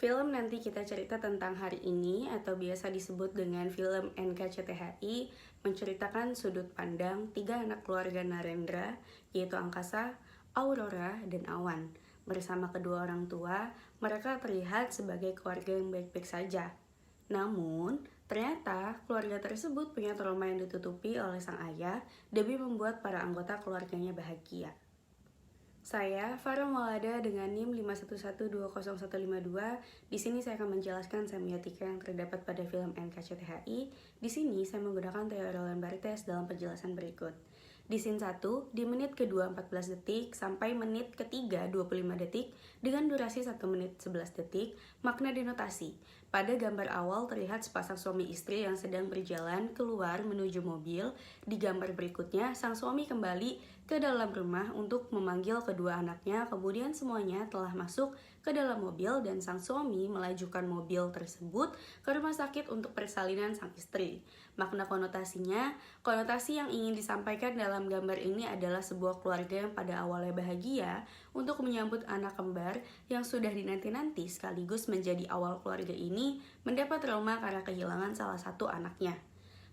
Film nanti kita cerita tentang hari ini atau biasa disebut dengan film NKCTHI menceritakan sudut pandang 3 anak keluarga Narendra, yaitu Angkasa, Aurora, dan Awan. Bersama kedua orang tua, mereka terlihat sebagai keluarga yang baik-baik saja. Namun, ternyata keluarga tersebut punya trauma yang ditutupi oleh sang ayah demi membuat para anggota keluarganya bahagia. Saya Farah Maulada dengan NIM 511200152. Di sini saya akan menjelaskan semiotika yang terdapat pada film NKCTHI. Di sini saya menggunakan teori Roland-Barthes dalam penjelasan berikut. Di scene 1, di menit kedua 14 detik sampai menit ketiga 25 detik dengan durasi 1 menit 11 detik, makna denotasi. Pada gambar awal terlihat sepasang suami istri yang sedang berjalan keluar menuju mobil. Di gambar berikutnya, sang suami kembali ke dalam rumah untuk memanggil kedua anaknya, kemudian semuanya telah masuk ke dalam mobil dan sang suami melajukan mobil tersebut ke rumah sakit untuk persalinan sang istri. Makna konotasinya, konotasi yang ingin disampaikan dalam gambar ini adalah sebuah keluarga yang pada awalnya bahagia untuk menyambut anak kembar yang sudah dinanti-nanti sekaligus menjadi awal keluarga ini mendapat trauma karena kehilangan salah satu anaknya.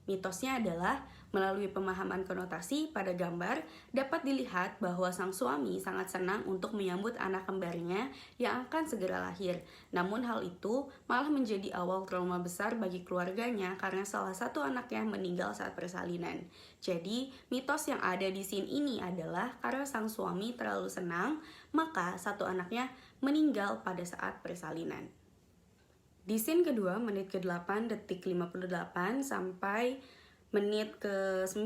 Mitosnya adalah melalui pemahaman konotasi pada gambar dapat dilihat bahwa sang suami sangat senang untuk menyambut anak kembarnya yang akan segera lahir. Namun hal itu malah menjadi awal trauma besar bagi keluarganya karena salah satu anaknya meninggal saat persalinan. Jadi mitos yang ada di scene ini adalah karena sang suami terlalu senang, maka satu anaknya meninggal pada saat persalinan. Di scene kedua, menit ke-8 detik 58 sampai menit ke-9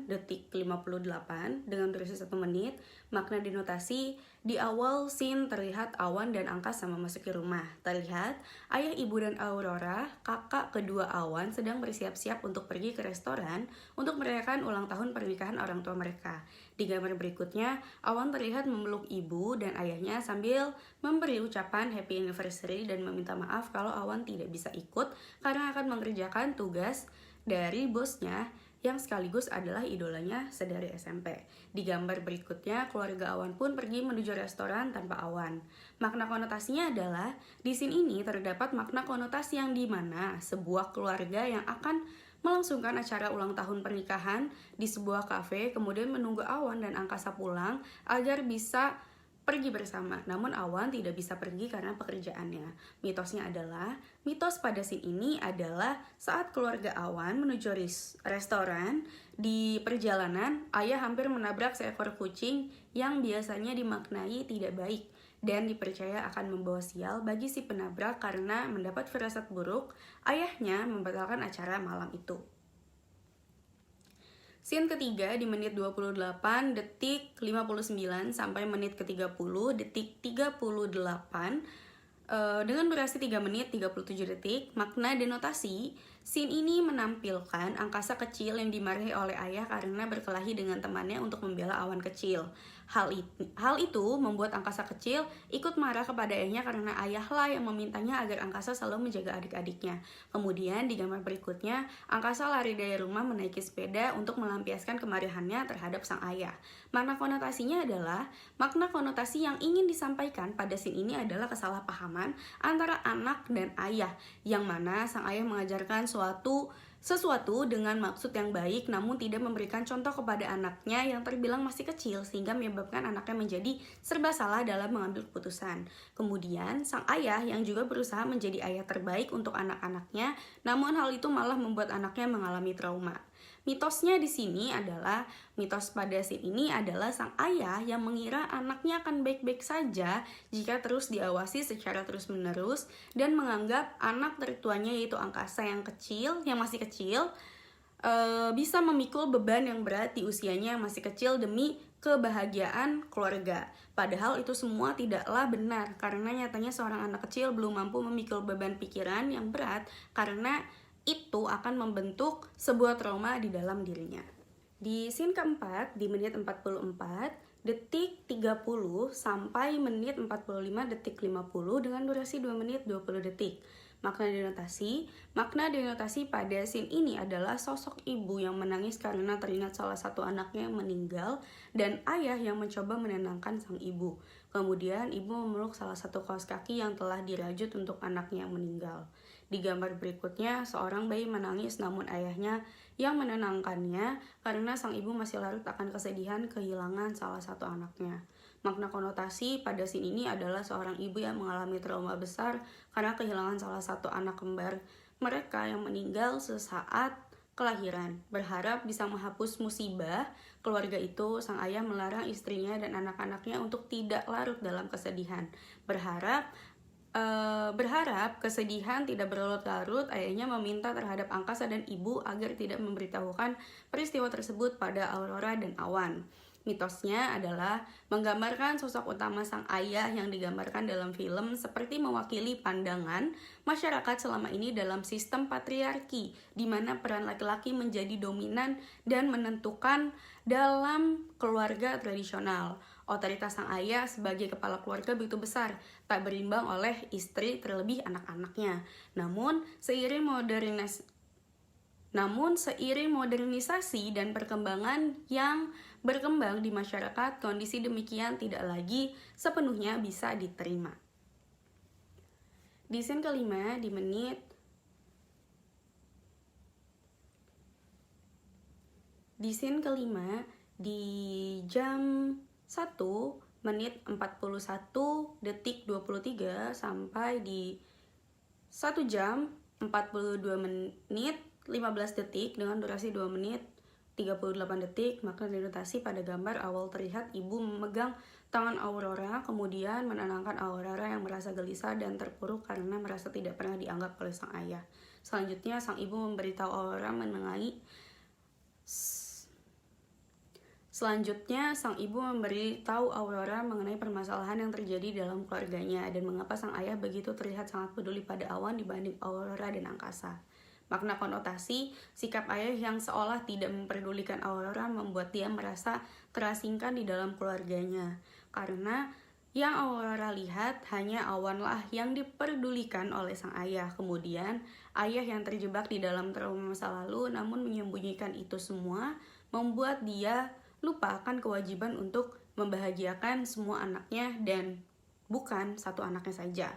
detik 58 dengan durasi 1 menit, makna denotasi di awal scene terlihat Awan dan Angkasa memasuki rumah. Terlihat ayah, ibu, dan Aurora, kakak kedua Awan sedang bersiap-siap untuk pergi ke restoran untuk merayakan ulang tahun pernikahan orang tua mereka. Di gambar berikutnya, Awan terlihat memeluk ibu dan ayahnya sambil memberi ucapan happy anniversary dan meminta maaf kalau Awan tidak bisa ikut karena akan mengerjakan tugas dari bosnya yang sekaligus adalah idolanya sedari SMP. Di gambar berikutnya, keluarga Awan pun pergi menuju restoran tanpa Awan. Makna konotasinya adalah, di scene ini terdapat makna konotasi yang dimana sebuah keluarga yang akan melangsungkan acara ulang tahun pernikahan di sebuah kafe, kemudian menunggu Awan dan Angkasa pulang agar bisa pergi bersama. Namun Awan tidak bisa pergi karena pekerjaannya. Mitosnya adalah, mitos pada scene ini adalah saat keluarga Awan menuju restoran, di perjalanan ayah hampir menabrak seekor kucing yang biasanya dimaknai tidak baik dan dipercaya akan membawa sial bagi si penabrak karena mendapat firasat buruk. Ayahnya membatalkan acara malam itu. Scene ketiga di menit 28 detik 59 sampai menit ke-30 detik 38 dengan durasi 3 menit 37 detik. Makna denotasi, scene ini menampilkan Angkasa kecil yang dimarahi oleh ayah karena berkelahi dengan temannya untuk membela Awan kecil. Hal itu membuat Angkasa kecil ikut marah kepada ayahnya karena ayahlah yang memintanya agar Angkasa selalu menjaga adik-adiknya. Kemudian di gambar berikutnya, Angkasa lari dari rumah menaiki sepeda untuk melampiaskan kemarahannya terhadap sang ayah. Makna konotasinya adalah, makna konotasi yang ingin disampaikan pada scene ini adalah kesalahpahaman antara anak dan ayah, yang mana sang ayah mengajarkan sesuatu dengan maksud yang baik namun tidak memberikan contoh kepada anaknya yang terbilang masih kecil sehingga menyebabkan anaknya menjadi serba salah dalam mengambil keputusan. Kemudian sang ayah yang juga berusaha menjadi ayah terbaik untuk anak-anaknya, namun hal itu malah membuat anaknya mengalami trauma. Mitosnya di sini adalah, mitos pada scene ini adalah sang ayah yang mengira anaknya akan baik-baik saja jika terus diawasi secara terus-menerus dan menganggap anak tertuanya yaitu Angkasa yang masih kecil bisa memikul beban yang berat di usianya yang masih kecil demi kebahagiaan keluarga. Padahal itu semua tidaklah benar karena nyatanya seorang anak kecil belum mampu memikul beban pikiran yang berat karena itu akan membentuk sebuah trauma di dalam dirinya. Di scene keempat, di menit 44 detik 30 sampai menit 45 detik 50 dengan durasi 2 menit 20 detik. Makna denotasi pada scene ini adalah sosok ibu yang menangis karena teringat salah satu anaknya yang meninggal dan ayah yang mencoba menenangkan sang ibu. Kemudian ibu memeluk salah satu kaos kaki yang telah dirajut untuk anaknya yang meninggal. Di gambar berikutnya, seorang bayi menangis namun ayahnya yang menenangkannya karena sang ibu masih larut akan kesedihan kehilangan salah satu anaknya. Makna konotasi pada scene ini adalah seorang ibu yang mengalami trauma besar karena kehilangan salah satu anak kembar mereka yang meninggal sesaat kelahiran. Berharap bisa menghapus musibah keluarga itu, sang ayah melarang istrinya dan anak-anaknya untuk tidak larut dalam kesedihan. Berharap kesedihan tidak berlarut-larut, ayahnya meminta terhadap angkasa dan ibu agar tidak memberitahukan peristiwa tersebut pada Aurora dan Awan. Mitosnya adalah menggambarkan sosok utama sang ayah yang digambarkan dalam film seperti mewakili pandangan masyarakat selama ini dalam sistem patriarki, di mana peran laki-laki menjadi dominan dan menentukan dalam keluarga tradisional. Otoritas sang ayah sebagai kepala keluarga begitu besar, tak berimbang oleh istri terlebih anak-anaknya. Namun seiring modernisasi dan perkembangan yang berkembang di masyarakat, kondisi demikian tidak lagi sepenuhnya bisa diterima. Di scene kelima, di jam 1 menit 41 detik 23 sampai di 1 jam 42 menit 15 detik dengan durasi 2 menit 38 detik. Makna dinotasi pada gambar awal terlihat ibu memegang tangan Aurora, kemudian menenangkan Aurora yang merasa gelisah dan terpuruk karena merasa tidak pernah dianggap oleh sang ayah. Selanjutnya, sang ibu memberitahu Aurora mengenai permasalahan yang terjadi dalam keluarganya dan mengapa sang ayah begitu terlihat sangat peduli pada Awan dibanding Aurora dan angkasa. Makna konotasi, sikap ayah yang seolah tidak memperdulikan Aurora membuat dia merasa terasingkan di dalam keluarganya. Karena yang Aurora lihat hanya Awanlah yang diperdulikan oleh sang ayah. Kemudian, ayah yang terjebak di dalam trauma masa lalu namun menyembunyikan itu semua membuat dia lupa akan kewajiban untuk membahagiakan semua anaknya dan bukan satu anaknya saja.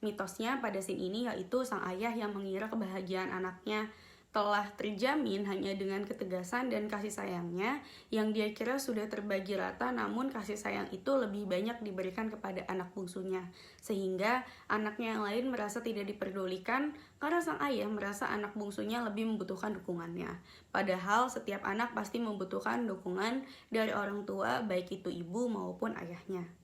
Mitosnya pada scene ini yaitu sang ayah yang mengira kebahagiaan anaknya telah terjamin hanya dengan ketegasan dan kasih sayangnya yang dia kira sudah terbagi rata, namun kasih sayang itu lebih banyak diberikan kepada anak bungsunya, sehingga anaknya yang lain merasa tidak diperdulikan karena sang ayah merasa anak bungsunya lebih membutuhkan dukungannya. Padahal setiap anak pasti membutuhkan dukungan dari orang tua, baik itu ibu maupun ayahnya.